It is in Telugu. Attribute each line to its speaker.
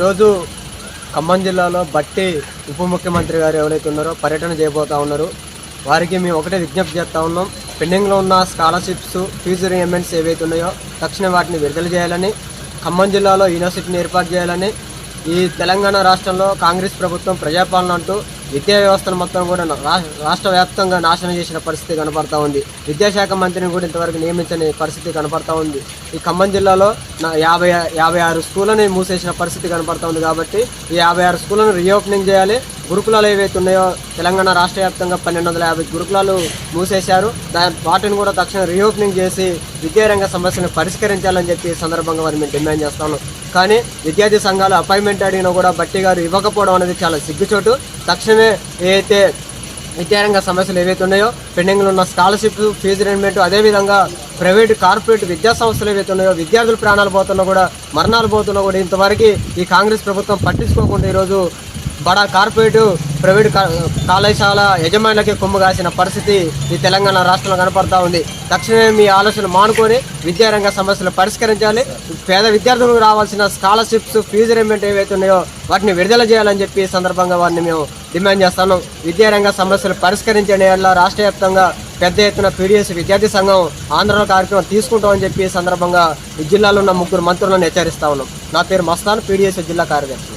Speaker 1: ఈరోజు ఖమ్మం జిల్లాలో బట్టి ఉప ముఖ్యమంత్రి గారు ఎవరైతే ఉన్నారో పర్యటన చేయబోతా ఉన్నారు. వారికి మేము ఒకటే విజ్ఞప్తి చేస్తూ ఉన్నాం. పెండింగ్లో ఉన్న స్కాలర్షిప్స్, ఫీజు రీయింబర్స్మెంట్స్ ఏవైతే ఉన్నాయో తక్షణం వాటిని విడుదల చేయాలని, ఖమ్మం జిల్లాలో యూనివర్సిటీని ఏర్పాటు చేయాలని, ఈ తెలంగాణ రాష్ట్రంలో కాంగ్రెస్ ప్రభుత్వం ప్రజాపాలన అంటూ విద్యా వ్యవస్థను మొత్తం కూడా రాష్ట్ర వ్యాప్తంగా నాశనం చేసిన పరిస్థితి కనపడతా ఉంది. విద్యాశాఖ మంత్రిని కూడా ఇంతవరకు నియమించని పరిస్థితి కనపడతా ఉంది. ఈ ఖమ్మం జిల్లాలో 56 స్కూళ్ళని మూసేసిన పరిస్థితి కనపడతా ఉంది. కాబట్టి ఈ 56 స్కూళ్ళను రీఓపెనింగ్ చేయాలి. గురుకులాలు ఏవైతే ఉన్నాయో తెలంగాణ రాష్ట్ర వ్యాప్తంగా 1250 గురుకులాలు మూసేశారు. వాటిని కూడా తక్షణం రీఓపెనింగ్ చేసి విద్యారంగ సమస్యలను పరిష్కరించాలని చెప్పి సందర్భంగా వారిని మేము డిమాండ్ చేస్తాను. కానీ విద్యార్థి సంఘాలు అపాయింట్మెంట్ అడిగినా కూడా బట్టి గారు ఇవ్వకపోవడం అనేది చాలా సిగ్గుచోటు. తక్షణమే ఏదైతే విద్యారంగ సమస్యలు ఏవైతే ఉన్నాయో, పెండింగ్లో ఉన్న స్కాలర్షిప్, ఫీజు రీయింబర్స్మెంట్, అదేవిధంగా ప్రైవేటు కార్పొరేట్ విద్యా సంస్థలు ఏవైతే ఉన్నాయో విద్యార్థుల ప్రాణాలు పోతున్నా కూడా, మరణాలు పోతున్నా కూడా ఇంతవరకు ఈ కాంగ్రెస్ ప్రభుత్వం పట్టించుకోకుండా ఈరోజు బడా కార్పొరేటు ప్రైవేటు కళాశాల యజమానులకే కొమ్ము కాసిన పరిస్థితి ఈ తెలంగాణ రాష్ట్రంలో కనపడతా ఉంది. తక్షణమే మీ ఆలోచన మానుకొని విద్యారంగ సమస్యలు పరిష్కరించాలి. పేద విద్యార్థులకు రావాల్సిన స్కాలర్షిప్స్, ఫీజు రీయింబర్స్మెంట్ ఏవైతే ఉన్నాయో వాటిని విడుదల చేయాలని చెప్పి సందర్భంగా వారిని మేము డిమాండ్ చేస్తాను. విద్యారంగ సమస్యలు పరిష్కరించే రాష్ట్ర వ్యాప్తంగా పెద్ద ఎత్తున పీడీఎస్ విద్యార్థి సంఘం ఆందోళన కార్యక్రమం తీసుకుంటామని చెప్పి సందర్భంగా ఈ జిల్లాలో ఉన్న 3 మంత్రులను హెచ్చరిస్తా ఉన్నాం. నా పేరు మస్తాన్, పీడీఎస్ జిల్లా కార్యదర్శి.